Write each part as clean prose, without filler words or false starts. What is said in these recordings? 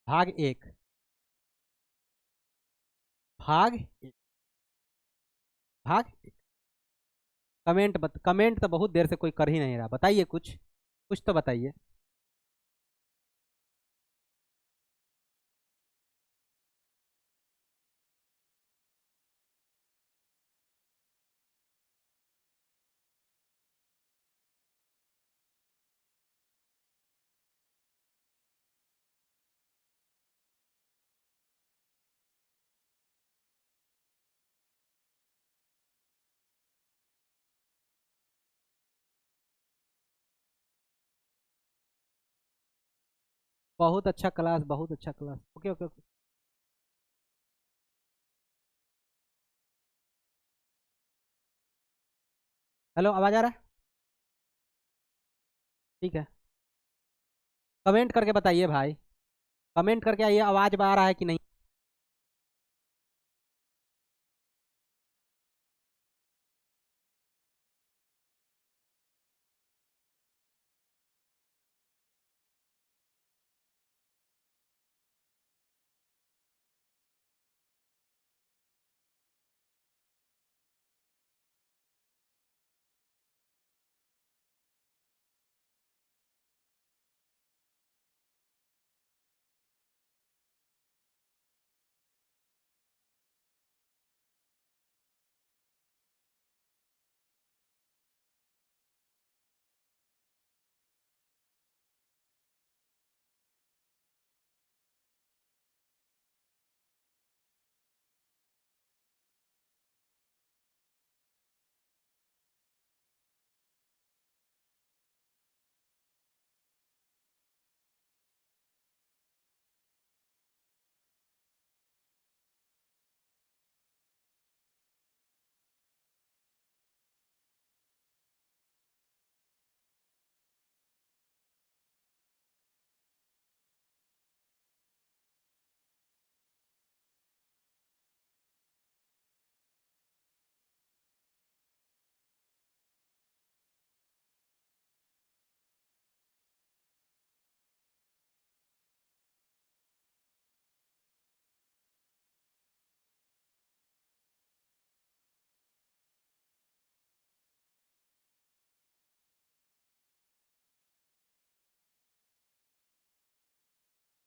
भाग एक। भाग एक। भाग एक। कमेंट तो बहुत देर से कोई कर ही नहीं रहा, बताइए कुछ, कुछ तो बताइए। बहुत अच्छा क्लास, बहुत अच्छा class. Okay okay okay. Hello, आवाज आ रहा है? ठीक है। कमेंट करके बताइए भाई। कमेंट करके आइए, आवाज आ रहा है कि नहीं।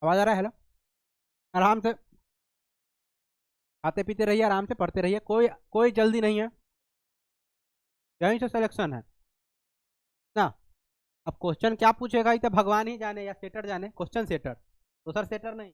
आवाज आ रहा है? हेलो। आराम से खाते पीते रहिए, आराम से पढ़ते रहिए, कोई कोई जल्दी नहीं है। यहीं से सिलेक्शन है ना। अब क्वेश्चन क्या पूछेगा ये तो भगवान ही जाने या सेटर जाने, क्वेश्चन सेटर, तो सर सेटर नहीं।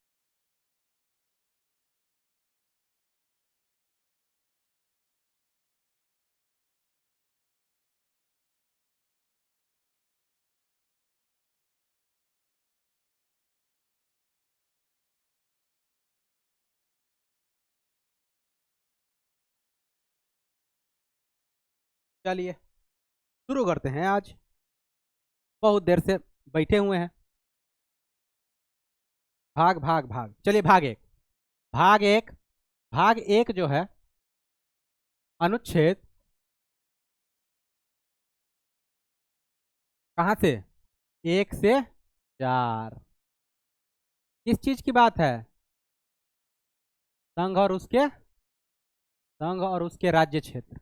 चलिए शुरू करते हैं आज, बहुत देर से बैठे हुए हैं। भाग भाग भाग, चलिए भाग एक। भाग एक। भाग एक जो है, अनुच्छेद कहाँ से, एक से चार। किस चीज की बात है? संघ और उसके, संघ और उसके राज्य क्षेत्र।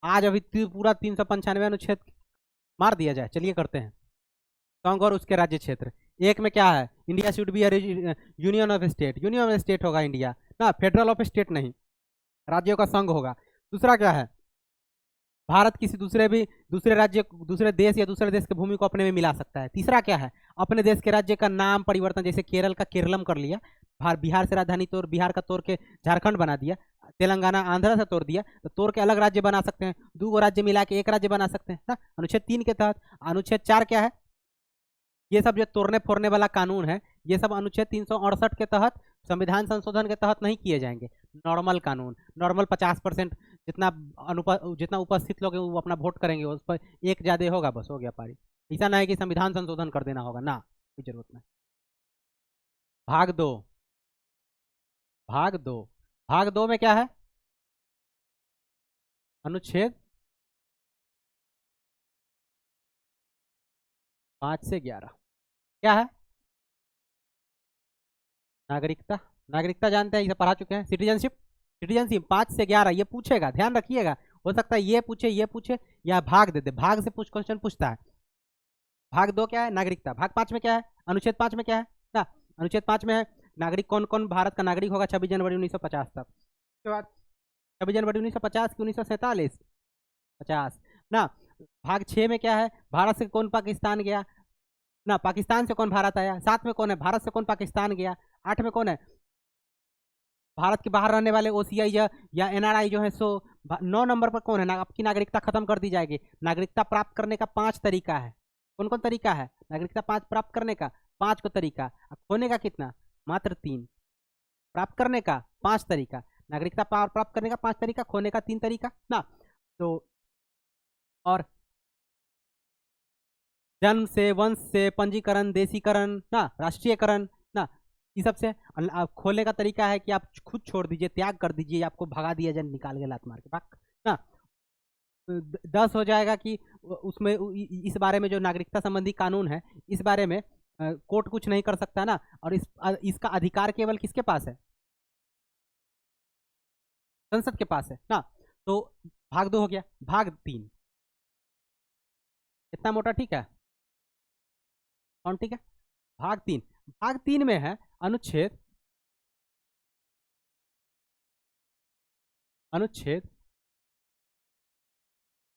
आज अभी पूरा 395 अनुच्छेद मार दिया जाए, चलिए करते हैं। संघ और उसके राज्य क्षेत्र। एक में क्या है, India should be union of state, union of state होगा इंडिया ना, फेडरल ऑफ स्टेट नहीं, राज्यों का संघ होगा। दूसरा क्या है, भारत किसी दूसरे भी, दूसरे राज्य, दूसरे देश या दूसरे देश की भूमि को अपने में मिला सकता है। तीसरा क्या है, अपने देश के राज्य का नाम परिवर्तन, जैसे केरल का केरलम कर लिया, बिहार से राजधानी तोड़, बिहार का तोड़ के झारखंड बना दिया, तेलंगाना आंध्र से तोड़ दिया, तो तोड़ के अलग राज्य बना सकते हैं, दो गो राज्य मिला के एक राज्य बना सकते हैं ना, अनुच्छेद 3 के तहत। अनुच्छेद 4 क्या है, ये सब जो तोड़ने फोड़ने वाला कानून है, ये सब अनुच्छेद 368 के तहत, संविधान संशोधन के तहत नहीं किए जाएंगे। नॉर्मल कानून, नॉर्मल 50%, जितना जितना उपस्थित लोग हैं वो अपना वोट करेंगे, उस पर एक ज्यादा होगा, बस हो गया पारी। ऐसा ना है कि संविधान संशोधन कर देना होगा ना, कोई जरूरत नहीं। भाग दो। भाग दो। भाग दो में क्या है, अनुच्छेद 5 से 11 क्या है? नागरिकता। नागरिकता जानते हैं, इसे पढ़ा चुके हैं। सिटीजनशिप। सिटीजनशिप 5 से 11 ये पूछेगा, ध्यान रखिएगा। हो सकता है ये पूछे या भाग दे दे, भाग से कुछ क्वेश्चन पूछता है। भाग 2 क्या है? नागरिकता। भाग 5 में क्या है? अनुच्छेद 5 में क्या है ना? अनुच्छेद 5 में है नागरिक कौन कौन भारत का नागरिक होगा 26 जनवरी 1950 तक। उसके बाद 26 जनवरी 1950 की 1947 50 ना। भाग 6 में क्या है? भारत से कौन पाकिस्तान गया ना, पाकिस्तान से कौन भारत आया। 7 में कौन है? भारत से कौन पाकिस्तान गया। 8 में कौन है? भारत के बाहर रहने वाले ओसीआई या एनआरआई जो है सो। 9 नंबर पर कौन है ना, आपकी नागरिकता खत्म कर दी जाएगी। नागरिकता प्राप्त करने का 5 तरीका है। कौन कौन तरीका है नागरिकता प्राप्त करने का? 5 को तरीका। खोने का कितना? मात्र 3। प्राप्त करने का 5 तरीका, नागरिकता प्राप्त करने का 5 तरीका, खोने का 3 तरीका ना। तो और जन्म से, वंश से, पंजीकरण, देशीकरण ना, राष्ट्रीयकरण ना, इस सब से। खोलने का तरीका है कि आप खुद छोड़ दीजिए, त्याग कर दीजिए, आपको भगा दिया जाए निकाल के लात मार के भाग ना। 10 हो जाएगा कि उसमें इस बारे में जो नागरिकता संबंधी कानून है, इस बारे में कोर्ट कुछ नहीं कर सकता ना। और इसका अधिकार केवल किसके पास है? संसद के पास है ना। तो भाग 2 हो गया। भाग 3 इतना मोटा, ठीक है कौन? ठीक है। भाग 3। भाग 3 में है अनुच्छेद अनुच्छेद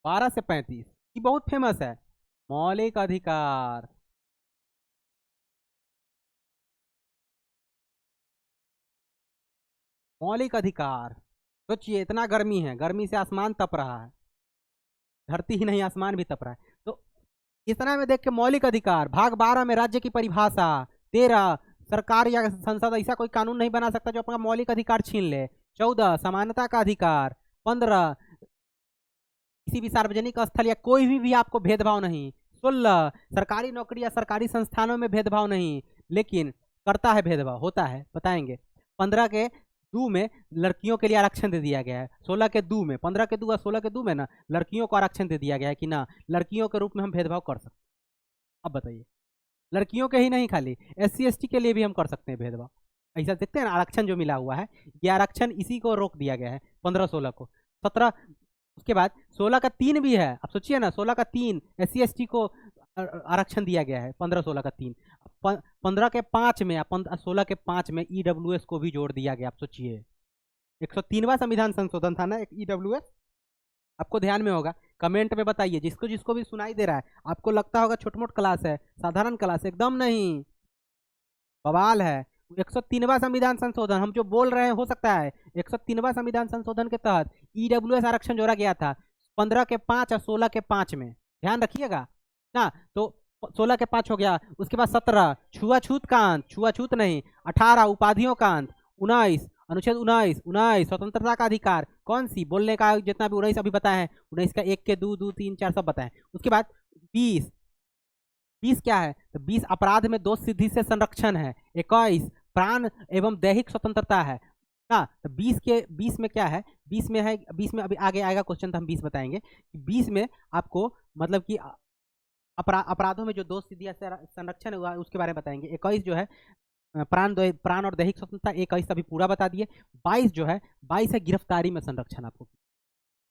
12 से 35 ये बहुत फेमस है। मौलिक अधिकार। मौलिक अधिकार। सोचिए, इतना गर्मी है, गर्मी से आसमान तप रहा है, धरती ही नहीं आसमान भी तप रहा है। तो इतना में देख के मौलिक अधिकार। भाग 12 में राज्य की परिभाषा। 13 सरकार या संसद ऐसा कोई कानून नहीं बना सकता जो अपना मौलिक अधिकार छीन ले। 14 समानता का अधिकार। 15 किसी भी सार्वजनिक स्थल या कोई भी आपको भेदभाव नहीं। 16 सरकारी नौकरी या सरकारी संस्थानों में भेदभाव नहीं, लेकिन करता है भेदभाव, होता है, बताएंगे। 15 के 2 में लड़कियों के लिए आरक्षण दे दिया गया है। 16 के 2 में, 15 के 2 और 16 के 2 में ना लड़कियों को आरक्षण दे दिया गया है कि ना लड़कियों के रूप में हम भेदभाव कर सकते। अब बताइए, लड़कियों के ही नहीं, खाली SC ST के लिए भी हम कर सकते हैं भेदभाव। ऐसा देखते हैं ना, आरक्षण जो मिला हुआ है, ये आरक्षण इसी को रोक दिया गया है 15-16 को। 17 उसके बाद 16 का 3 भी है। अब सोचिए ना, 16 का 3 SC ST को आरक्षण दिया गया है। 15-16 का 3। 15 के 5 में, 16 के 5 में EWS को भी जोड़ दिया गया। आप सोचिए, 103वां संविधान संशोधन था ना एक EWS। आपको ध्यान में होगा, कमेंट में बताइए, जिसको जिसको भी सुनाई दे रहा है। आपको लगता होगा छोट मोट क्लास है, साधारण क्लास, एकदम नहीं, बवाल है। 103वां संविधान संशोधन हम जो बोल रहे हैं, हो सकता है 103वां संविधान संशोधन के तहत EWS आरक्षण जोड़ा गया था 15 के 5 और 16 के 5 में, ध्यान रखिएगा ना। तो 16 के 5 हो गया। उसके बाद 17 छुआछूत का अंत, छुआछूत नहीं। 18 उपाधियों का अंत। 19 अनुच्छेद 19 स्वतंत्रता का अधिकार। कौन सी? बोलने का जितना भी 19 अभी बताए हैं, 19 का 1 के 2 2 3 4 सब बताएं। उसके बाद 20 क्या है? तो 20 अपराध में दोष सिद्धि से संरक्षण है। 21 प्राण एवं दैहिक स्वतंत्रता है ना। तो 20 में क्या है? 20 में है, 20 में अभी आगे आएगा क्वेश्चन, तो हम 20 बताएंगे। 20 में आपको मतलब कि अपराधों में जो दोष सिद्धि से संरक्षण हुआ है उसके बारे में बताएंगे। 21 जो है प्राण और दैहिक स्वतंत्रता, 21 अभी पूरा बता दिए। 22 जो है, 22 है गिरफ्तारी में संरक्षण। आपको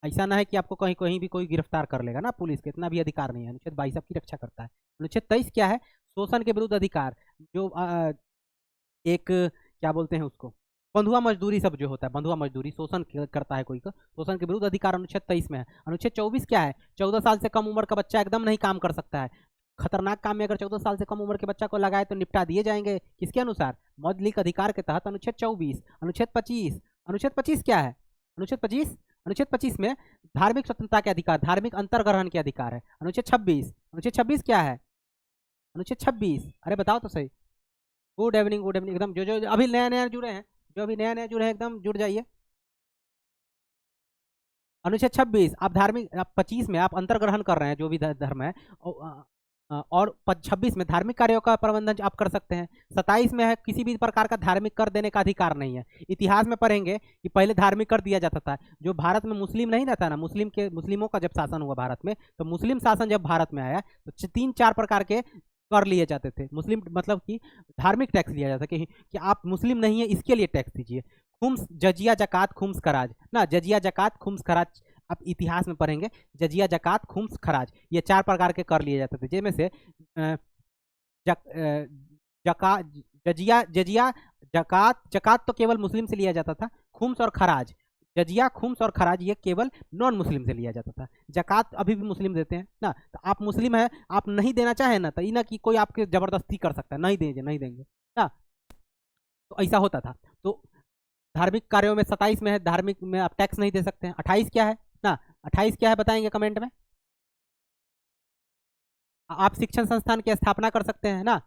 ऐसा ना है कि आपको कहीं कहीं भी कोई गिरफ्तार कर लेगा ना, पुलिस के इतना भी अधिकार नहीं है। अनुच्छेद 22 आपकी रक्षा करता है। अनुच्छेद 23 क्या है? शोषण के विरुद्ध अधिकार। जो एक क्या बोलते हैं उसको, बंधुआ मजदूरी सब जो होता है, बंधुआ मजदूरी, शोषण करता है कोई का, शोषण के विरुद्ध अधिकार अनुच्छेद 23 में है। अनुच्छेद 24 क्या है? 14 साल से कम उम्र का बच्चा एकदम नहीं काम कर सकता है। खतरनाक काम में अगर 14 साल से कम उम्र के बच्चा को लगाए तो निपटा दिए जाएंगे। किसके अनुसार? मौलिक अधिकार के तहत। अनुच्छेद 24। अनुच्छेद 25। अनुच्छेद 25 क्या है? अनुच्छेद 25 में धार्मिक स्वतंत्रता के अधिकार, धार्मिक अंतर्ग्रहण के अधिकार है। अनुच्छेद 26। अनुच्छेद 26 क्या है? अनुच्छेद 26, अरे बताओ तो सही। Good evening, good evening. एकदम जो अभी नया नया जुड़े हैं, एकदम जुड़ जाइए। अनुच्छेद 26 आप धार्मिक, 25 में आप अंतर्ग्रहण कर रहे हैं जो भी धर्म है। और 26 में धार्मिक कार्यों का प्रबंधन आप कर सकते हैं। 27 में है किसी भी प्रकार का धार्मिक कर देने का अधिकार नहीं है। इतिहास में पढ़ेंगे कि पहले धार्मिक कर दिया जाता था। जो भारत में मुस्लिम नहीं रहता ना, मुस्लिमों का जब शासन हुआ भारत में, तो मुस्लिम शासन जब भारत में आया तो 3-4 प्रकार के कर लिए जाते थे। मुस्लिम मतलब कि धार्मिक टैक्स लिया जाता कि आप मुस्लिम नहीं है इसके लिए टैक्स दीजिए। खुम्स, जजिया, जकात, खुम्स, खराज ना, जजिया, जकात, खुम्स, खराज आप इतिहास में पढ़ेंगे। जजिया, जकात, खुम्स, खराज, ये 4 प्रकार के कर लिए जाते थे, जिनमें से जका जजिया जजिया जकात जकात तो केवल मुस्लिम से लिया जाता था। खुम्स और खराज, जजिया, खुम्स और खराज ये केवल नॉन मुस्लिम से लिया जाता था। जकात अभी भी मुस्लिम देते हैं ना, तो आप मुस्लिम है, आप नहीं देना चाहे ना, तो ये ना कि कोई आपके जबरदस्ती कर सकता है, नहीं देंगे नहीं देंगे ना, तो ऐसा होता था। तो धार्मिक कार्यों में 27 में है, धार्मिक में आप टैक्स नहीं दे सकते हैं। 28 क्या है ना, 28 क्या है बताएंगे कमेंट में। आप शिक्षण संस्थान की स्थापना कर सकते हैं ना,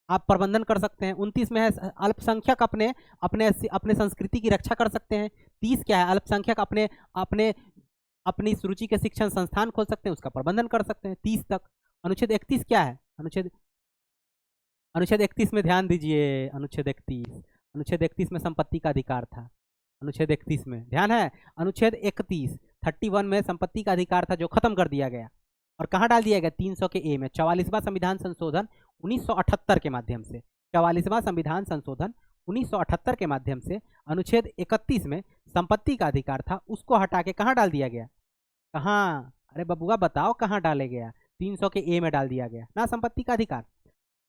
आप प्रबंधन कर सकते हैं। 29 में है अल्पसंख्यक अपने अपने अपने संस्कृति की रक्षा कर सकते हैं। 30 क्या है, अल्पसंख्यक अपने अपने अपनी रुचि के शिक्षण संस्थान खोल सकते हैं, उसका प्रबंधन कर सकते हैं 30 तक। अनुच्छेद 31 क्या है, अनुच्छेद अनुच्छेद 31 में ध्यान दीजिए, अनुच्छेद 31 में संपत्ति का अधिकार था। अनुच्छेद 31 में ध्यान है, अनुच्छेद 31 में संपत्ति का अधिकार था जो खत्म कर दिया गया, और कहाँ डाल दिया गया, 300 के ए में। 44वां संविधान संशोधन 1978 के माध्यम से, 44वां संविधान संशोधन 1978 के माध्यम से अनुच्छेद 31 में संपत्ति का अधिकार था, उसको हटा के कहाँ डाल दिया गया, कहाँ, अरे बबुआ बताओ कहाँ डाले गया, 300 के ए में डाल दिया गया ना संपत्ति का अधिकार।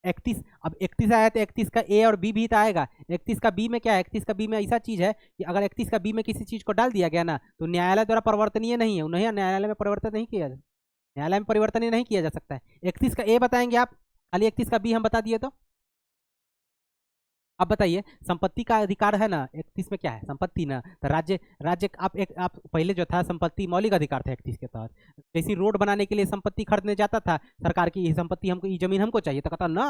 31, अब 31 आया तो 31 का ए और बी भी तो आएगा। 31 का बी में क्या है, 31 का बी में ऐसा चीज है कि अगर 31 का बी में किसी चीज को डाल दिया गया ना, तो न्यायालय द्वारा परिवर्तनीय नहीं है, उन्हें न्यायालय में परिवर्तन नहीं किया, न्यायालय में परिवर्तन नहीं किया जा सकता है। 31 का ए बताएंगे आप, खाली 31 का बी हम बता दिए तो। अब बताइए संपत्ति का अधिकार है ना 31 में, क्या है संपत्ति ना, तो राज्य राज्य आप पहले जो था संपत्ति मौलिक अधिकार था 31 के तहत। जैसे रोड बनाने के लिए संपत्ति खरीदने जाता था सरकार की, ये संपत्ति हमको, ये जमीन हमको चाहिए, तो कहता ना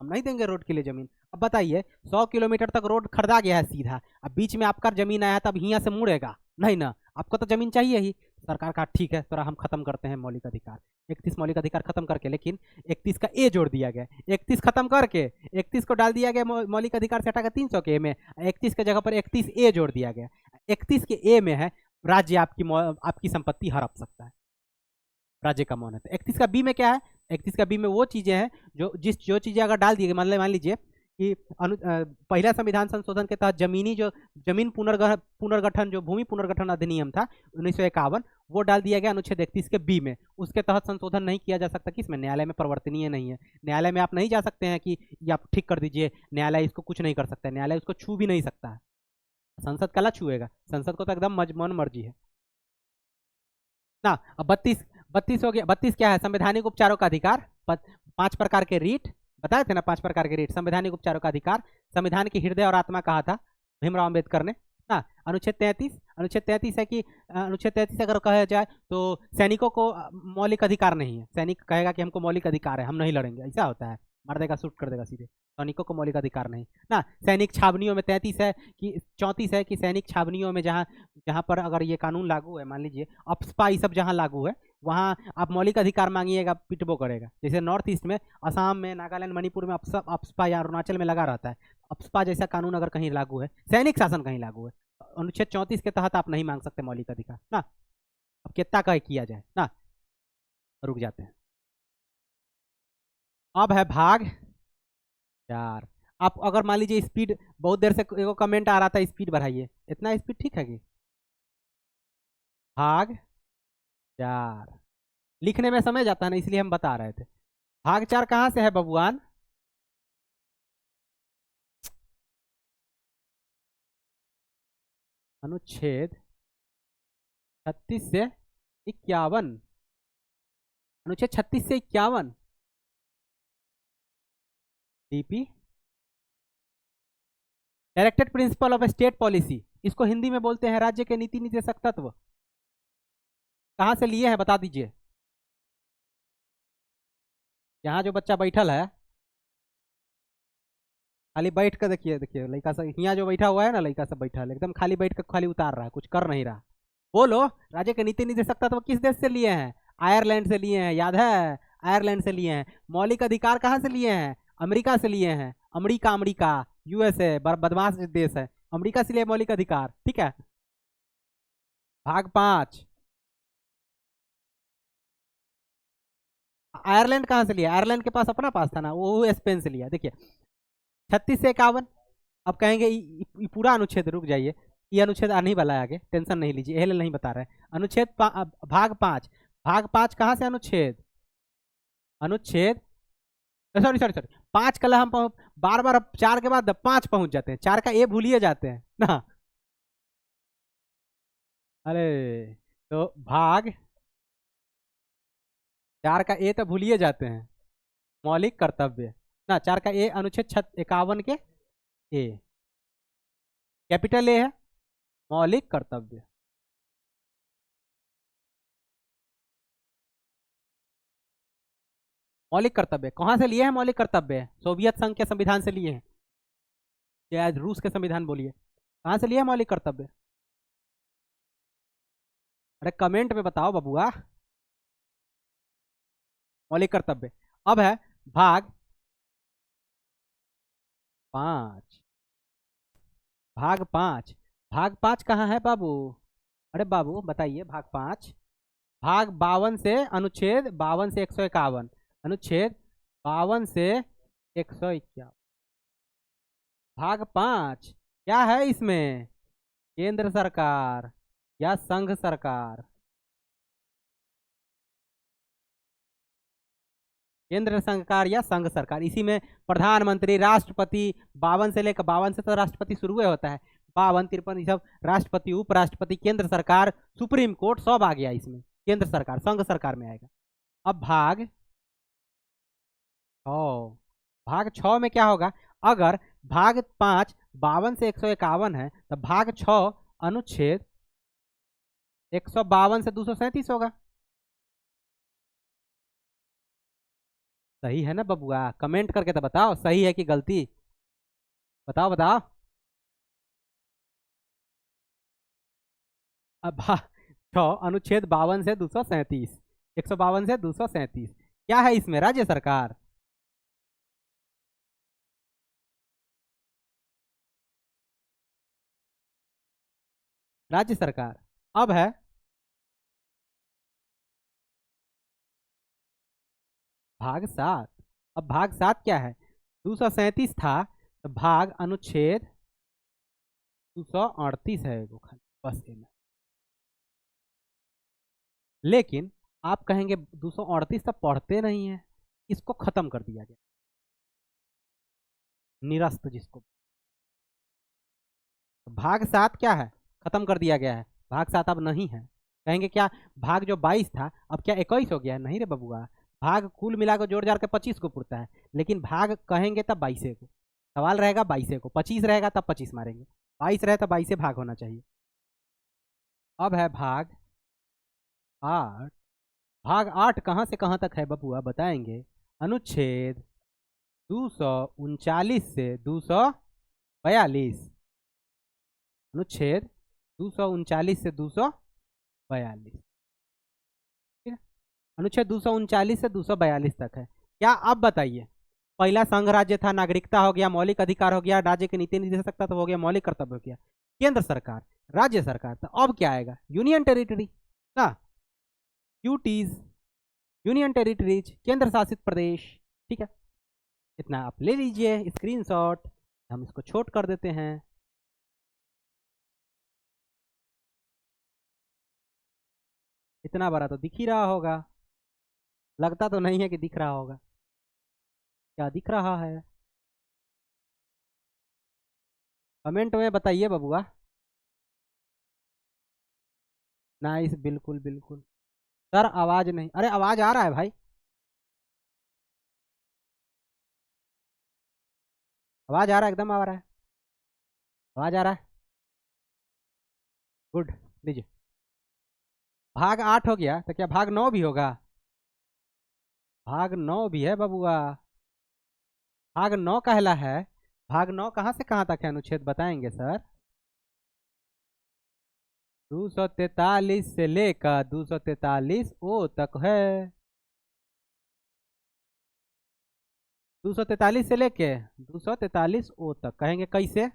हम नहीं देंगे रोड के लिए जमीन। अब बताइए 100 किलोमीटर तक रोड खरीदा गया है सीधा, अब बीच में आपका जमीन आया तब यहाँ से मुड़ेगा नहीं ना, आपको तो जमीन चाहिए ही। सरकार का ठीक है थोड़ा हम खत्म करते हैं मौलिक अधिकार, 31 मौलिक अधिकार खत्म करके, लेकिन 31 का ए जोड़ दिया गया, 31 खत्म करके 31 को डाल दिया गया मौलिक अधिकार से हटाकर 300 के ए में, 31 की जगह पर 31 ए जोड़ दिया गया। 31 के ए में है राज्य आपकी संपत्ति हड़प सकता है, राज्य का मौन है। तो 31 का बी में क्या है, 31 का बी में वो चीजें हैं जो चीजें अगर डाल दी गई, मान लीजिए कि पहला संविधान संशोधन के तहत जमीन पुनर्गठन, जो भूमि पुनर्गठन अधिनियम था 1951, वो डाल दिया गया अनुच्छेद 31 के बी में। उसके तहत संशोधन नहीं किया जा सकता, किसमें, न्यायालय में परिवर्तनीय नहीं है। न्यायालय में आप नहीं जा सकते हैं कि ये आप ठीक कर दीजिए, न्यायालय इसको कुछ नहीं कर सकता है, न्यायालय उसको छू भी नहीं सकता है। संसद कला छुएगा, संसद को तो एकदम मन मर्जी है ना। अब 32 हो गया। 32 क्या है, संवैधानिक उपचारों का अधिकार, 5 प्रकार के रीट बताए थे ना, 5 प्रकार के रीट, संवैधानिक उपचारों का अधिकार। संविधान की हृदय और आत्मा कहा था भीमराव अंबेडकर ने ना। अनुच्छेद 33 है कि अनुच्छेद 33 अगर कहा जाए तो सैनिकों को मौलिक अधिकार नहीं है, सैनिक कहेगा कि हमको मौलिक अधिकार है, हम नहीं लड़ेंगे, ऐसा होता है, मार देगा, शूट कर देगा सीधे, सैनिकों को मौलिक अधिकार नहीं ना। सैनिक छावनियों में 34 है कि 34 है कि सैनिक छावनियों में जहाँ पर अगर ये कानून लागू है, मान लीजिए अप्सपा ये सब जहाँ लागू है, वहाँ आप मौलिक अधिकार मांगिएगा पिटबो करेगा। जैसे नॉर्थ ईस्ट में, असम में, नागालैंड, मणिपुर में अप्सपा या अरुणाचल में लगा रहता है, अप्सपा जैसा कानून अगर कहीं लागू है, सैनिक शासन कहीं लागू है, अनुच्छेद 34 के तहत आप नहीं मांग सकते मौलिक अधिकार ना। अब कितना का किया जाए ना, रुक जाते हैं। अब है भाग 4। आप अगर मान लीजिए स्पीड, बहुत देर से एगो कमेंट आ रहा था स्पीड बढ़ाइए, इतना स्पीड ठीक है कि भाग 4 लिखने में समय जाता है ना, इसलिए हम बता रहे थे। भाग 4 कहां से है बबुआन, अनुच्छेद 36 से 51, अनुच्छेद 36 से 51 DP, directed principle of state policy, इसको हिंदी में बोलते हैं राज्य के नीति निर्देशक तत्व। कहां से लिए हैं बता दीजिए। यहाँ जो बच्चा बैठल है, खाली बैठ कर देखिए, लड़का सब यहाँ जो बैठा हुआ है ना, लड़का सब बैठा है एकदम खाली बैठ कर खाली उतार रहा है, कुछ कर नहीं रहा। बोलो राज्य के नीति निर्देशक तत्व किस देश से लिए हैं, आयरलैंड से लिए हैं, याद है, आयरलैंड से लिए हैं। मौलिक अधिकार कहाँ से लिए हैं? अमेरिका से लिए हैं। अमेरिका, अमेरिका, यूएसए बदमाश देश है, अमेरिका से लिए मौलिक अधिकार। ठीक है। भाग 5, आयरलैंड कहाँ से लिया? आयरलैंड के पास अपना पास था ना, वो स्पेन से लिया। देखिए 36 से 51। अब कहेंगे ये पूरा अनुच्छेद, रुक जाइए, ये अनुच्छेद आने ही वाला है आगे, टेंशन नहीं लीजिए, एहले नहीं बता रहे हैं। अनुच्छेद भाग 5, भाग 5 कहाँ से अनुच्छेद? अनुच्छेद, सॉरी सॉरी सॉरी, 5 कल हम बार बार 4 के बाद 5 पहुंच जाते हैं, 4 का ए भूलिए जाते हैं ना। अरे तो भाग 4 का ए तो भूलिए जाते हैं, मौलिक कर्तव्य ना, 4 का ए अनुच्छेद 51 के ए, कैपिटल ए है, मौलिक कर्तव्य। मौलिक कर्तव्य कहाँ से लिए हैं? मौलिक कर्तव्य सोवियत संघ के संविधान से लिए हैं, या आज रूस के संविधान बोलिए, कहाँ से लिए हैं मौलिक कर्तव्य? अरे कमेंट में बताओ बबुआ। मौलिक कर्तव्य। अब है भाग 5, भाग 5, भाग 5 कहाँ है बाबू? अरे बाबू बताइए, भाग 5, भाग 52 से, अनुच्छेद 52 से 151, अनुच्छेद 52 से 151, भाग 5 क्या है इसमें? केंद्र सरकार या संघ सरकार? केंद्र सरकार या संघ सरकार, इसी में प्रधानमंत्री, राष्ट्रपति, 52 से लेकर, 52 से तो राष्ट्रपति शुरू होता है, 52, 53 ये सब राष्ट्रपति, उपराष्ट्रपति, केंद्र सरकार, सुप्रीम कोर्ट सब आ गया इसमें, केंद्र सरकार, संघ सरकार में आएगा। अब भाग 6, भाग 6 में क्या होगा? अगर भाग 5 52 से 151 है तो भाग 6 अनुच्छेद 152 से 237 होगा। सही है ना बबुआ? कमेंट करके तो बताओ सही है कि गलती, बताओ बताओ। अब 6 अनुच्छेद 52 से 237, 152 से 237 क्या है इसमें? राज्य सरकार। राज्य सरकार। अब है भाग 7। अब भाग 7 क्या है? 237 था तो भाग अनुच्छेद 238 है एगो खाली, बस में। लेकिन आप कहेंगे 238 तो पढ़ते नहीं है, इसको खत्म कर दिया गया, निरस्त जिसको। भाग 7 क्या है? खत्म कर दिया गया है, भाग 7 अब नहीं है। कहेंगे क्या भाग जो 22 था अब क्या 21 हो गया? नहीं रे बबुआ, भाग कुल मिलाकर जोड़ जाड़ के 25 को पुरता है, लेकिन भाग कहेंगे तब 22 को, सवाल रहेगा 22 को, 25 रहेगा तब 25 मारेंगे, 22 रहे तो 22 भाग होना चाहिए। अब है भाग 8, भाग 8 कहाँ से कहाँ तक है बबुआ बताएंगे? अनुच्छेद 239 से 242, अनुच्छेद 239 से 242, ठीक है, अनुच्छेद 239 से 242 तक है। क्या अब बताइए, पहला संघ राज्य था, नागरिकता हो गया, मौलिक अधिकार हो गया, राज्य की नीति नहीं दे सकता तो हो गया मौलिक कर्तव्य हो गया, केंद्र सरकार, राज्य सरकार, तो अब क्या आएगा? यूनियन टेरिटरी ना, यूटीज, यूनियन टेरिटरीज, केंद्र शासित प्रदेश। ठीक है, इतना आप ले लीजिए स्क्रीनशॉट, हम इसको छोट कर देते हैं। इतना बड़ा तो दिख ही रहा होगा, लगता तो नहीं है कि दिख रहा होगा, क्या दिख रहा है? कमेंट में बताइए बबुआ। नाइस, बिल्कुल बिल्कुल। सर आवाज नहीं, अरे आवाज आ रहा है भाई, आवाज आ रहा है, एकदम आ रहा है, आवाज आ रहा है, गुड। लीजिए, भाग 8 हो गया तो क्या भाग 9 भी होगा? भाग 9 भी है बबुआ, भाग 9 कहला है। भाग 9 कहाँ से कहाँ तक है अनुच्छेद बताएंगे सर? 243 से लेकर 243 ओ तक है। 243 से लेके 243 ओ तक कहेंगे कैसे।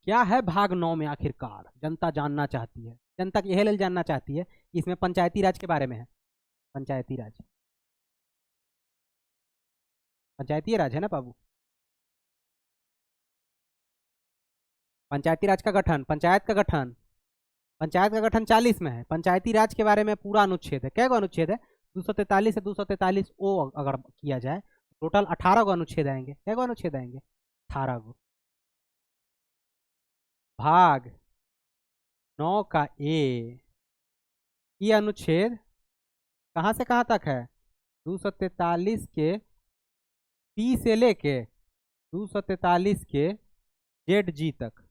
क्या है भाग 9 में आखिरकार, जनता जानना चाहती है, जनता यह लेल जानना चाहती है कि इसमें पंचायती राज के बारे में है। पंचायती राज, पंचायती राज है ना बाबू। पंचायती राज का गठन, पंचायत का गठन, पंचायत का गठन 40 में है। पंचायती राज के बारे में पूरा अनुच्छेद है। क्या गो अनुच्छेद है? 243 से 243 ओ अगर किया जाए टोटल 18 गो अनुच्छेद आएंगे। क्या गो अनुच्छेद आएंगे? 18 गो। भाग 9 का ए, ये अनुच्छेद कहाँ से कहाँ तक है? 243 के पी से लेके 243 के जेड जी तक।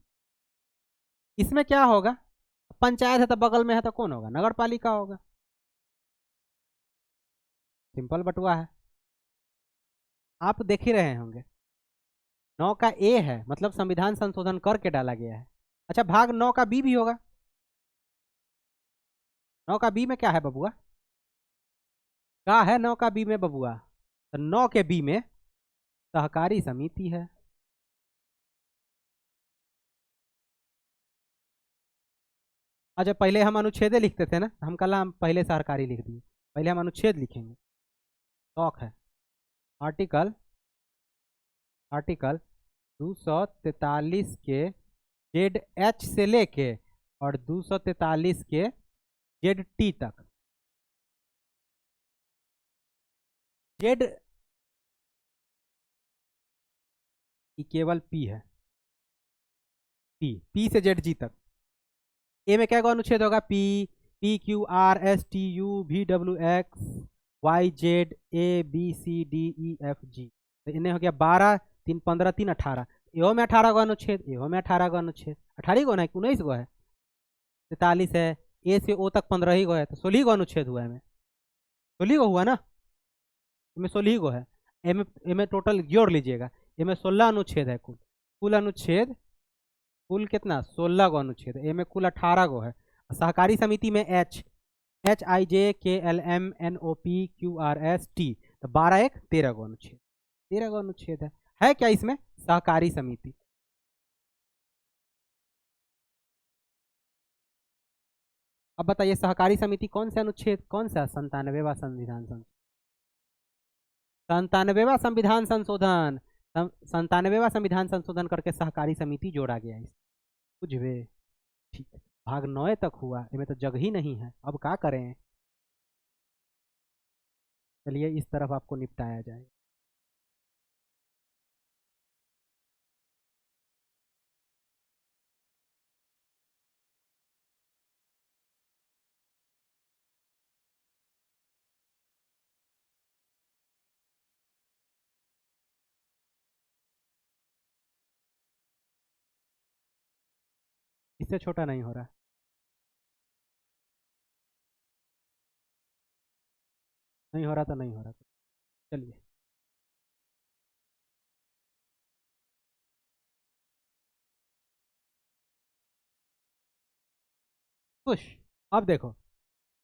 इसमें क्या होगा? पंचायत है तो बगल में है तो कौन होगा? नगर पालिका होगा। सिंपल बटुआ है, आप देख ही रहे होंगे। 9 का ए है मतलब संविधान संशोधन करके डाला गया है। अच्छा, भाग 9 का बी भी होगा। 9 का बी में क्या है बबुआ? क्या है 9 का बी में बबुआ? तो 9 के बी में सहकारी समिति है। अच्छा, पहले हम अनुच्छेद लिखते थे ना, हम कल हम पहले सहकारी लिख दिए, पहले हम अनुच्छेद लिखेंगे। शौक है। आर्टिकल, आर्टिकल 243 के जेड एच से लेके और 243 के जेड टी तक। जेड केवल पी है, पी से जेड जी तक। ए में क्या अनुच्छेद होगा? P, P Q R S T U V W X Y Z A B C D E F G. तो इन्हें हो गया 12, 3 15, 3 18। इहो में 18 गो अनुच्छेद, इहो में 18 गो अनुच्छेद। 18 गो ना, 19 गो है। 43 है, ए से ओ तक 15 ही गो है, तो 16 गो अनुच्छेद हुआ है। में 16 गो हुआ ना, इसमें 16 गो है। एम टोटल जोड़ लीजिएगा, इनमें 16 अनुच्छेद है कुल। कुल अनुच्छेद कुल कितना? 16 गो अनुच्छेद। ए में कुल 18 गो है। सहकारी समिति में H, H I J K L M N O P Q R S T, तो 12 1 13 गो अनुच्छेद। 13 गो अनुच्छेद है क्या इसमें? सहकारी समिति। अब बताइए सहकारी समिति कौन से अनुच्छेद, कौन सा? 97वां संविधान संशोधन, 97वां संविधान संशोधन, 97वां संविधान संशोधन करके सहकारी समिति जोड़ा गया है। बुझे? ठीक है, भाग 9 तक हुआ, इनमें तो जगह ही नहीं है, अब क्या करें? चलिए इस तरफ आपको निपटाया जाए। इससे छोटा नहीं हो रहा। नहीं हो रहा तो नहीं हो रहा, चलिए। खुश। अब देखो,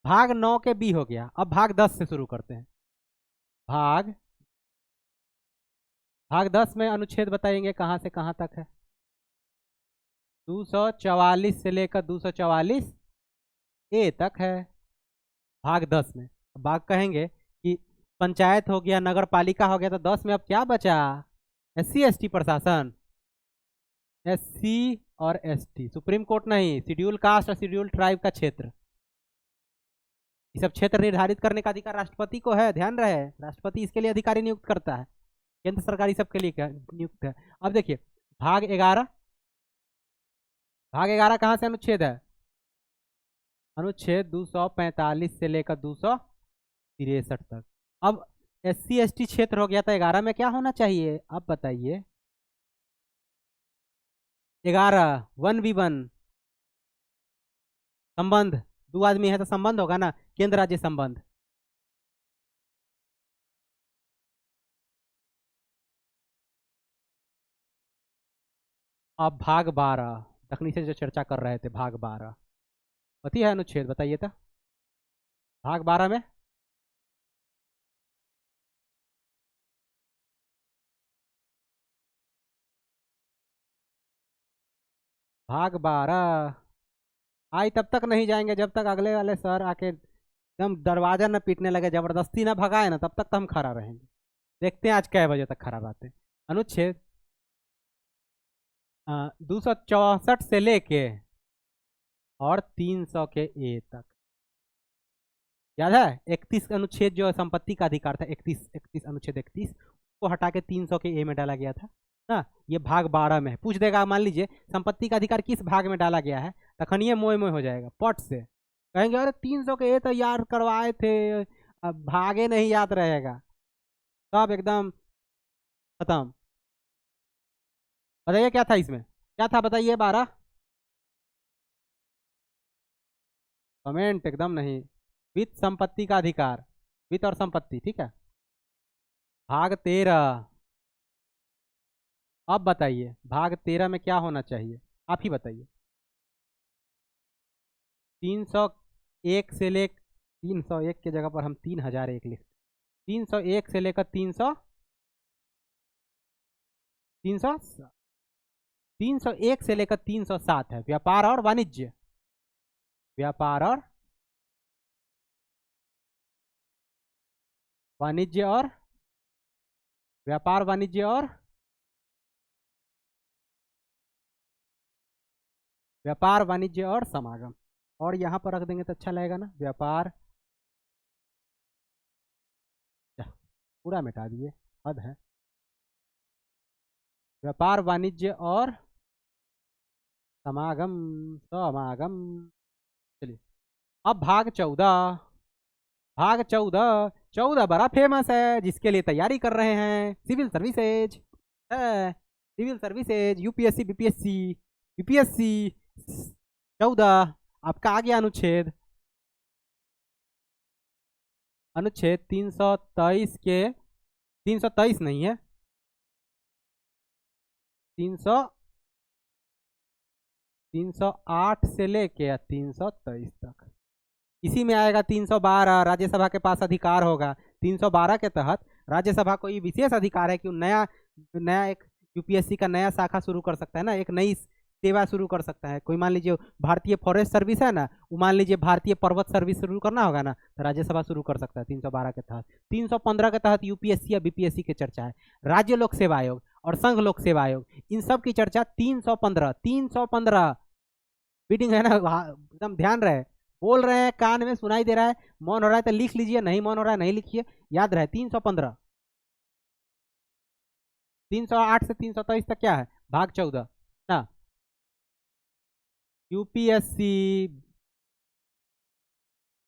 भाग 9 के बी हो गया, अब भाग 10 से शुरू करते हैं। भाग भाग 10 में अनुच्छेद बताएंगे कहाँ से कहाँ तक है। 244 से लेकर 244 ए तक है भाग 10 में। भाग कहेंगे कि पंचायत हो गया, नगर पालिका हो गया, तो 10 में अब क्या बचा? एससी एसटी प्रशासन, एससी और एसटी। सुप्रीम कोर्ट नहीं, शेड्यूल कास्ट और शेड्यूल ट्राइब का क्षेत्र। ये सब क्षेत्र निर्धारित करने का अधिकार राष्ट्रपति को है, ध्यान रहे। राष्ट्रपति इसके लिए अधिकारी नियुक्त करता है, केंद्र सरकार सबके लिए नियुक्त है। अब देखिए भाग 11, भाग 11 कहाँ से अनुच्छेद है? अनुच्छेद 245 से लेकर 263 तक। अब एससी एसटी क्षेत्र हो गया, तो 11 में क्या होना चाहिए? अब बताइए। 11 1v1 संबंध, दो आदमी है तो संबंध होगा ना, केंद्र राज्य संबंध। अब भाग 12 तकनीक से जो चर्चा कर रहे थे, भाग 12 पति है अनुच्छेद, बताइए तो। भाग 12 में भाग 12। आई तब तक नहीं जाएंगे जब तक अगले वाले सर आके एकदम दरवाजा न पीटने लगे, जबरदस्ती ना भगाए ना, तब तक तो हम खड़ा रहेंगे। देखते हैं आज कै बजे तक खड़ा रहते हैं। अनुच्छेद 264 से लेके और 300 के ए तक, याद है 31 अनुच्छेद जो संपत्ति का अधिकार था, 31 अनुच्छेद 31 को हटा के 300 के ए में डाला गया था ना। ये भाग 12 में है। पूछ देगा मान लीजिए संपत्ति का अधिकार किस भाग में डाला गया है, तखन ये मोए मोए हो जाएगा पट से, कहेंगे अरे 300 के ए तैयार करवाए थे, अब भागे नहीं याद रहेगा, सब एकदम खत्म। बताइए क्या था इसमें, क्या था बताइए 12। कमेंट एकदम नहीं। वित्त संपत्ति का अधिकार, वित्त और संपत्ति, ठीक है। भाग 13, अब बताइए भाग 13 में क्या होना चाहिए, आप ही बताइए। 301 से ले 301 की जगह पर हम 3001 लिख, 301 से लेकर 301 से लेकर 307 है व्यापार और वाणिज्य, व्यापार और वाणिज्य और व्यापार वाणिज्य और व्यापार वाणिज्य और समागम, और यहाँ पर रख देंगे तो अच्छा लगेगा ना, व्यापार, पूरा मिटा दिए, हद है। व्यापार वाणिज्य और समागम, समागम। चलिए अब भाग 14, भाग 14, 14 बड़ा फेमस है जिसके लिए तैयारी कर रहे हैं, सिविल सर्विसेज है, civil services, UPSC BPSC, UPSC 14। आपका आ गया अनुच्छेद, अनुच्छेद 323 के, 323 नहीं है, 308 से लेके 323 तक, इसी में आएगा 312, राज्यसभा के पास अधिकार होगा। 312 के तहत राज्यसभा को ये विशेष अधिकार है कि नया नया एक यूपीएससी का नया शाखा शुरू कर सकता है ना, एक नई सेवा शुरू कर सकता है। कोई मान लीजिए भारतीय फॉरेस्ट सर्विस है ना, वो मान लीजिए भारतीय पर्वत सर्विस शुरू करना होगा ना, तो राज्यसभा शुरू कर सकता है 312 के तहत। 315 के तहत यूपीएससी या बीपीएससी की चर्चा है, राज्य लोक सेवा आयोग और संघ लोक सेवा आयोग, इन सब की चर्चा 315 मीटिंग है ना, एकदम ध्यान रहे, बोल रहे हैं कान में सुनाई दे रहा है, मौन हो रहा है तो लिख लीजिए, नहीं मौन हो रहा है नहीं लिखिए, याद रहे 315। 308 से 323 तक क्या है, भाग 14 ना, यूपीएससी,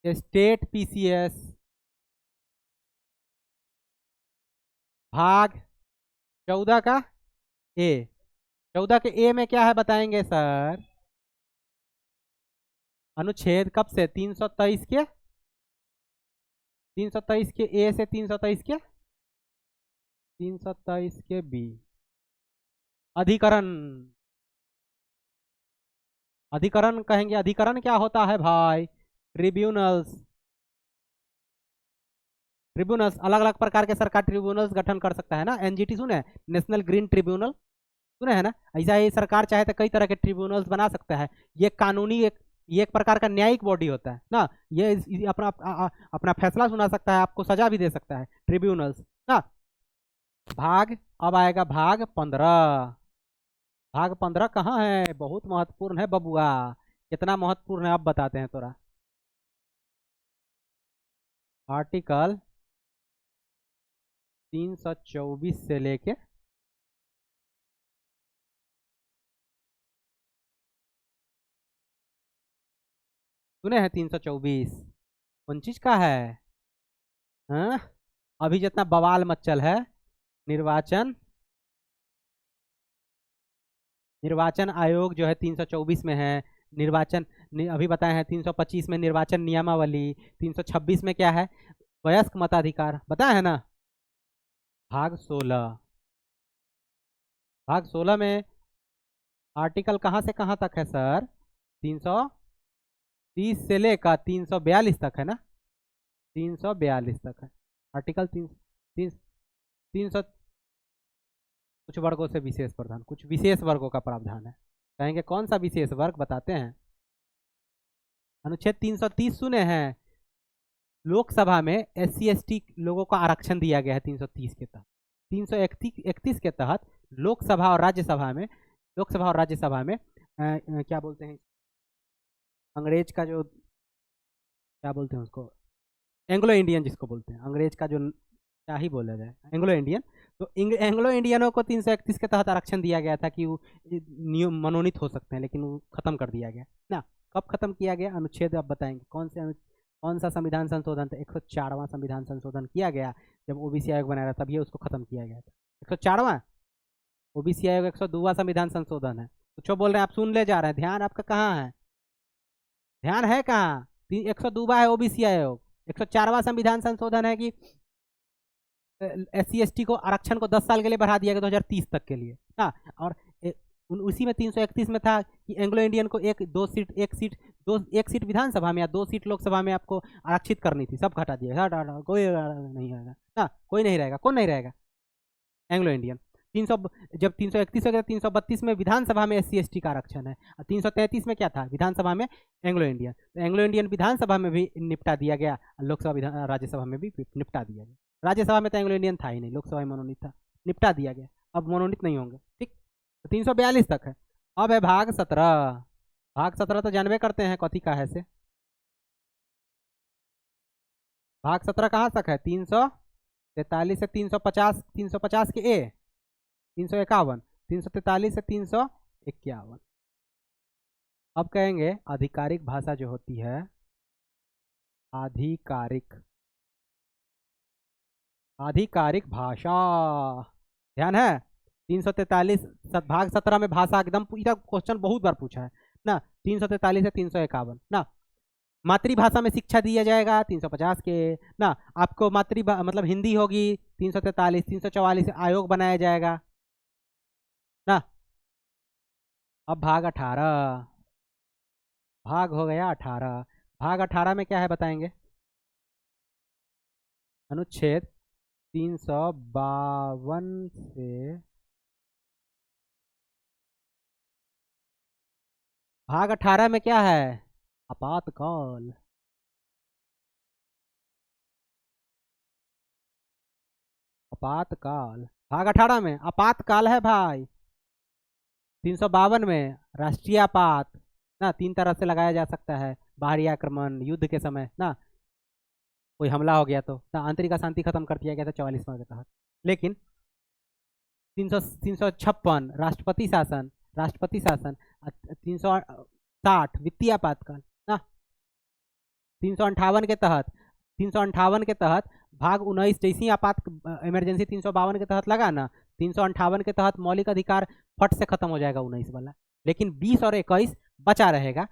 स्टेट पीसीएस, भाग 14 का ए, 14 के ए में क्या है बताएंगे सर, अनुच्छेद कब से 323 के, 323 के ए से 323 के, 323 के बी, अधिकरण, अधिकरण कहेंगे, अधिकरण क्या होता है भाई, ट्रिब्यूनल्स, ट्रिब्यूनल्स अलग अलग प्रकार के सरकार ट्रिब्यूनल्स गठन कर सकता है ना, एनजीटी सुने हैं, नेशनल ग्रीन ट्रिब्यूनल सुने हैं ना, ऐसा ही सरकार चाहे तो कई तरह के ट्रिब्यूनल्स बना सकता है। ये कानूनी एक, ये एक प्रकार का न्यायिक बॉडी होता है ना, ये अपना अपना फैसला सुना सकता है, आपको सजा भी दे सकता है ट्रिब्यूनल्स ना। भाग अब आएगा भाग 15, भाग 15 कहाँ है, बहुत महत्वपूर्ण है बबुआ, कितना महत्वपूर्ण है अब बताते हैं तोरा। आर्टिकल 324 से लेके सुने हैं 324 कौन चीज का है, हाँ? अभी जितना बवाल मचल है, निर्वाचन, निर्वाचन आयोग जो है 324 में है, निर्वाचन अभी बताए हैं 325 में निर्वाचन नियमावली, 326 में क्या है, वयस्क मताधिकार बताया है ना। भाग 16, भाग 16 में आर्टिकल कहाँ से कहाँ तक है सर, 330 से लेकर 342 तक है ना, 342 तक है आर्टिकल 300, कुछ वर्गों से विशेष प्रावधान, कुछ विशेष वर्गों का प्रावधान है, कहेंगे कौन सा विशेष वर्ग, बताते हैं। अनुच्छेद 330 सुने हैं, लोकसभा में SC ST लोगों को आरक्षण दिया गया है 330 के तहत। 331 के तहत लोकसभा और राज्यसभा में, क्या बोलते हैं अंग्रेज का जो, क्या बोलते हैं उसको, एंग्लो इंडियन जिसको बोलते हैं, अंग्रेज का जो क्या ही बोला जाए, एंग्लो इंडियन। तो एंग्लो इंडियनों को 331 के तहत आरक्षण दिया गया था कि वो नियम मनोनीत हो सकते हैं, लेकिन वो खत्म कर दिया गया ना। कब खत्म किया गया, अनुच्छेद अब बताएंगे कौन सा संविधान संशोधन था। 104वां संविधान संशोधन किया गया जब OBC आयोग बनाया था, तभी उसको खत्म किया गया था। 104वां OBC आयोग 102वां संविधान संशोधन है। कुछ बोल रहे हैं आप, सुन ले जा रहे हैं, ध्यान आपका कहाँ है, ध्यान है कहाँ। 102वां है OBC आयोग, 104वां संविधान संशोधन है कि SC ST को आरक्षण को 10 साल के लिए बढ़ा दिया गया 2030 तक के लिए ना। और उसी में 331 में था कि एंग्लो इंडियन को एक सीट विधानसभा में या 2 सीट लोकसभा में आपको आरक्षित करनी थी, सब हटा दिया, कोई नहीं रहेगा ना, कोई नहीं रहेगा, कौन नहीं रहेगा, एंग्लो इंडियन। 300 जब 331 हो गया, 332 में विधानसभा में SC ST का आरक्षण है, 333 में क्या था, विधानसभा में एंग्लो इंडियन। तो एंग्लो इंडियन विधानसभा में भी निपटा दिया गया, लोकसभा राज्यसभा में भी निपटा दिया गया। राज्यसभा में तो एंग्लो इंडियन था ही नहीं, लोकसभा में मनोनीत था, निपटा दिया गया, अब मनोनीत नहीं होंगे, ठीक। तो 342 तक है। अब है भाग 17। भाग 17 तो जानबे करते हैं कथी का है से। भाग 17 कहाँ तक है, 343 से 350, 350 के ए, 351, 343 से 351। अब कहेंगे आधिकारिक भाषा जो होती है, आधिकारिक भाषा, ध्यान है। 343 भाग 17 में भाषा एकदम, क्वेश्चन बहुत बार पूछा है ना। 343 से 351 ना, मातृभाषा में शिक्षा दिया जाएगा 350 के ना। आपको मतलब हिंदी होगी 343, 344 आयोग बनाया जाएगा ना। अब भाग 18, भाग हो गया 18। भाग 18 में क्या है बताएंगे, अनुच्छेद 352 से भाग 18 में क्या है, आपातकाल। आपातकाल भाग 18 में आपातकाल है भाई। 352 में राष्ट्रीय आपात ना, 3 तरह से लगाया जा सकता है, बाहरी आक्रमण, युद्ध के समय ना, कोई हमला हो गया तो ना, आंतरिक अशांति खत्म कर दिया गया था 44वां के तहत। लेकिन 356 राष्ट्रपति शासन, 360 वित्तीय आपातकाल ना। 358 के तहत, 358 के तहत भाग 19 जैसी आपात इमरजेंसी 352 के तहत लगा ना, 358 के तहत मौलिक अधिकार फट से खत्म हो जाएगा 19 वाला, लेकिन 20 और 21 बचा रहेगा,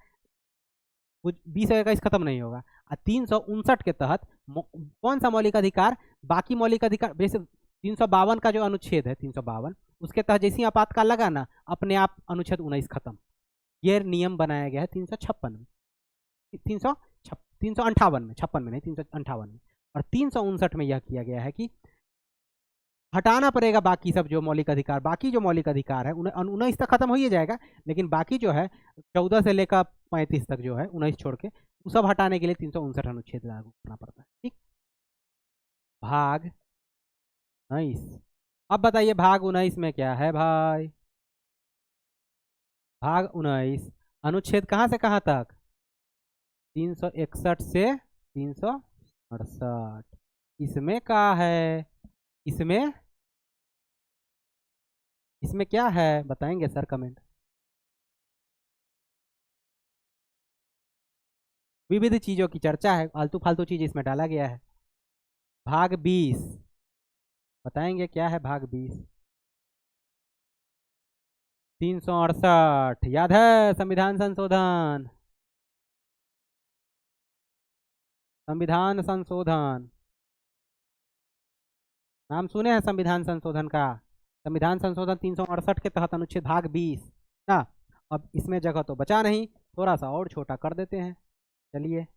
20 और 21 खत्म नहीं होगा। 359 के तहत कौन सा मौलिक अधिकार, बाकी मौलिक अधिकार, जैसे 352 का जो अनुच्छेद है 352, उसके तहत जैसी आपातकाल लगा ना, अपने आप अनुच्छेद 19 खत्म। ये नियम बनाया गया है 356 में, 358 में, 56 में नहीं, 358 में। और 359 में यह किया गया है कि हटाना पड़ेगा बाकी सब जो मौलिक अधिकार, बाकी जो मौलिक अधिकार है 19 तक खत्म हो ही जाएगा, लेकिन बाकी जो है 14 से लेकर 35 तक जो है 19 छोड़ के, वो सब हटाने के लिए 359 अनुच्छेद लागू करना पड़ता है, ठीक। भाग 19, अब बताइए भाग 19 में क्या है भाई। भाग 19 अनुच्छेद कहाँ से कहाँ तक, 361 से 368। इसमें क्या है, इसमें क्या है बताएंगे सर, कमेंट। विविध चीजों की चर्चा है, फालतू फालतू चीज इसमें डाला गया है। भाग 20 बताएंगे क्या है, भाग 20 368, याद है, संविधान संशोधन, संविधान संशोधन, नाम सुने हैं संविधान संशोधन का। संविधान संशोधन 368 के तहत अनुच्छेद भाग 20 ना। अब इसमें जगह तो बचा नहीं, थोड़ा सा और छोटा कर देते हैं, चलिए।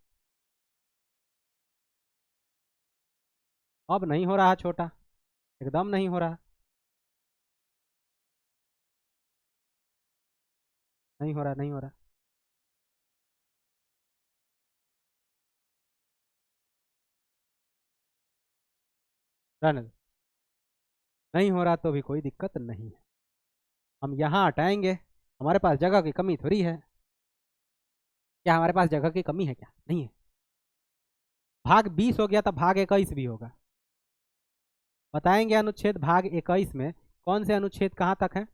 अब नहीं हो रहा छोटा, एकदम नहीं हो रहा। नहीं हो रहा, नहीं हो रहा। रहने दो। नहीं हो रहा तो भी कोई दिक्कत नहीं है, हम यहाँ हटाएंगे। हमारे पास जगह की कमी थोड़ी है। क्या हमारे पास जगह की कमी है? क्या नहीं है। भाग 20 हो गया तो भाग 21 भी होगा। बताएंगे अनुच्छेद भाग 21 में कौन से अनुच्छेद कहाँ तक है।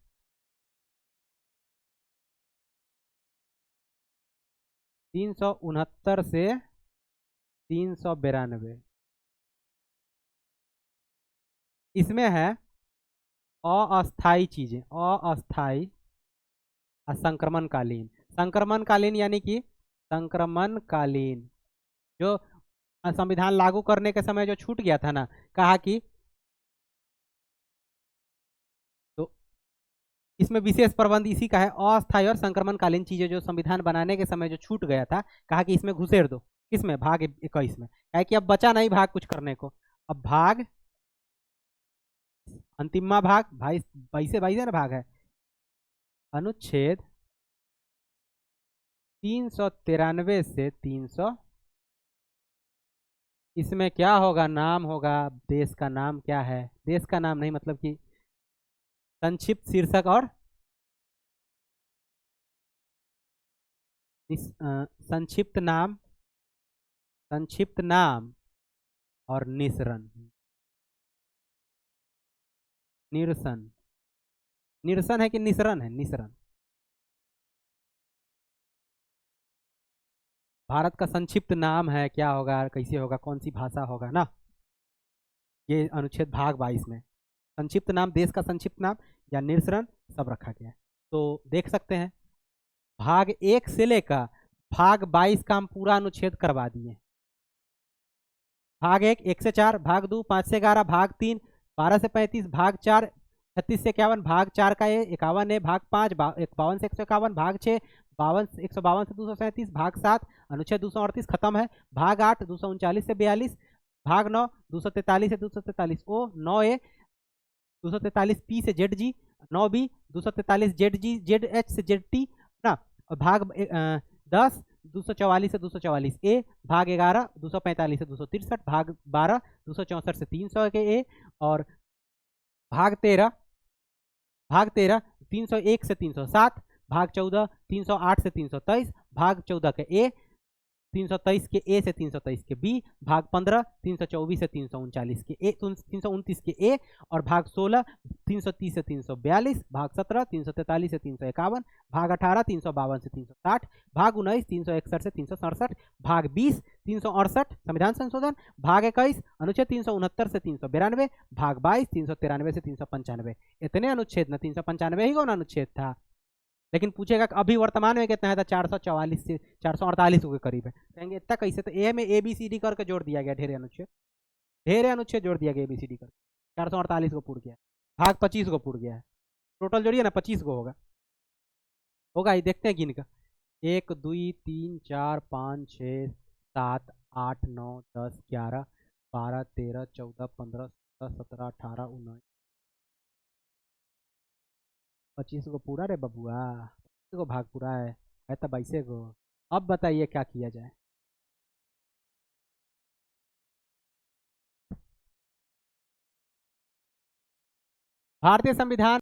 369 से 392। इसमें है अस्थाई चीजें, अस्थाई संक्रमणकालीन। संक्रमणकालीन यानी कि संक्रमणकालीन जो संविधान लागू करने के समय जो छूट गया था ना, कहा कि तो इसमें विशेष प्रबंध इसी का है, अस्थायी और संक्रमणकालीन चीजें जो संविधान बनाने के समय जो छूट गया था, कहा कि इसमें घुसेड़ दो। किसमें? भाग 21 में। है कि अब बचा नहीं भाग कुछ करने को। अब भाग अंतिमा भाग भाई 22 है ना भाग है। अनुच्छेद 393 से 300। इसमें क्या होगा? नाम होगा, देश का नाम क्या है, देश का नाम नहीं मतलब कि संक्षिप्त शीर्षक और संक्षिप्त नाम, संक्षिप्त नाम और निसरण, निरसन। निरसन है कि निसरण है? निसरण। भारत का संक्षिप्त नाम है, क्या होगा, कैसे होगा, कौन सी भाषा होगा ना। ये अनुच्छेद भाग 22 में संक्षिप्त नाम, देश का संक्षिप्त नाम या निरसन सब रखा गया है। तो देख सकते हैं भाग 1 से लेकर भाग 22 का हम पूरा अनुच्छेद करवा दिए। भाग 1 से 4, भाग 2 5 से 11, भाग 3 12 से 35, भाग 4 36 से 51, भाग 4 का 51 है, भाग 5 52 से 151, भाग 6 152 से 237, भाग 7 अनुच्छेद 238 खत्म है, भाग 8 239 से 42, भाग 9 243 से 243 ओ 9A 243 पी से जेड जी, 9B 243 जेड जी जेड एच से जेड टी ना। और भाग 10 244 से 244 ए, भाग 11 245 से 263, भाग 12 264 से 300 के ए, और भाग 13 301 से 307, भाग 14 308 से 323, भाग 14 के ए 323 के ए से 323 के बी, भाग 15 324 से 339 के ए 329 के ए, और भाग 16 330 से 342, भाग 17 343 से 351, भाग 18 352 से 360, भाग 19 361 से 367, भाग 20 368 संविधान संशोधन, भाग 21 अनुच्छेद 369 से 392, भाग 22 393 से 395। इतने अनुच्छेद ना, 395 ही कौन अनुच्छेद था। लेकिन पूछेगा कि अभी वर्तमान में कितना है, तो 444 से 448 के करीब है। कहेंगे इतना कैसे? तो ए में ए बी सी डी करके जोड़ दिया गया, ढेरे अनुच्छेद, ढेरे अनुच्छेद जोड़ दिया गया ए बी सी डी करके, 448 को पूर्ण गया, भाग 25 को पूर्ण गया है। टोटल जोड़िए ना, 25 को होगा, होगा ही। देखते हैं गिन का, 1 2 3 4 5 6 7 8 9 10 11 12 13 14 15 16 17 18 19 25 को पूरा रे बबुआ, 25 को भाग पूरा है तो 22 को। अब बताइए क्या किया जाए। भारतीय संविधान